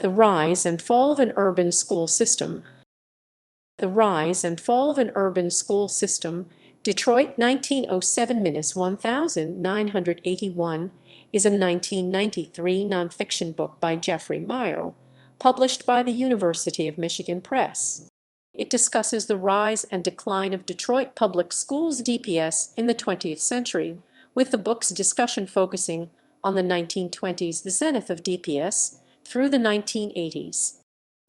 The Rise and Fall of an Urban School System. The Rise and Fall of an Urban School System, Detroit 1907-1981, is a 1993 nonfiction book by Jeffrey Mirel, published by the University of Michigan Press. It discusses the rise and decline of Detroit public schools (DPS) in the 20th century, with the book's discussion focusing on the 1920s, the zenith of DPS, through the 1980s.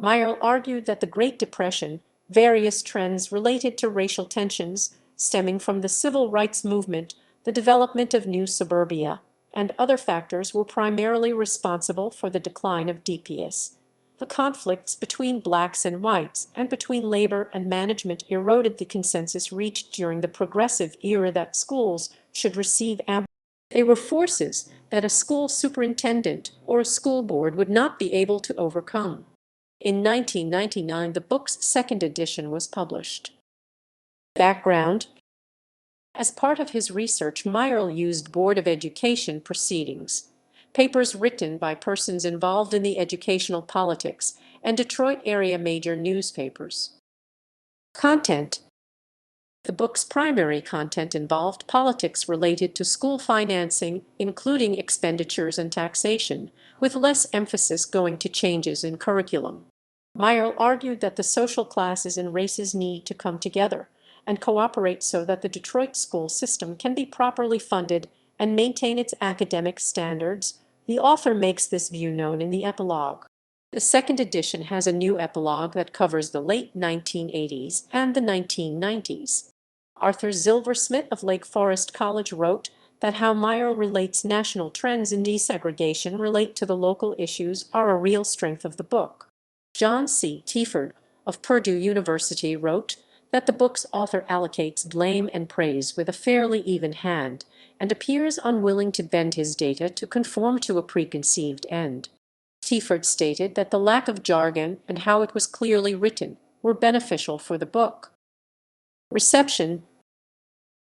Mirel argued that the Great Depression, various trends related to racial tensions stemming from the civil rights movement, the development of new suburbia, and other factors were primarily responsible for the decline of DPS. The conflicts between blacks and whites and between labor and management eroded the consensus reached during the Progressive era that schools should receive ample. They were forces that a school superintendent or a school board would not be able to overcome. In 1999, the book's second edition was published. Background. As part of his research, Mirel used Board of Education proceedings, papers written by persons involved in the educational politics, and Detroit area major newspapers. Content. The book's primary content involved politics related to school financing, including expenditures and taxation, with less emphasis going to changes in curriculum. Mirel argued that the social classes and races need to come together and cooperate so that the Detroit school system can be properly funded and maintain its academic standards. The author makes this view known in the epilogue. The second edition has a new epilogue that covers the late 1980s and the 1990s. Arthur Zilversmith of Lake Forest College wrote that how Mirel relates national trends in desegregation relate to the local issues are a real strength of the book. John C. Tieford of Purdue University wrote that the book's author allocates blame and praise with a fairly even hand and appears unwilling to bend his data to conform to a preconceived end. Tieford stated that the lack of jargon and how it was clearly written were beneficial for the book. Reception.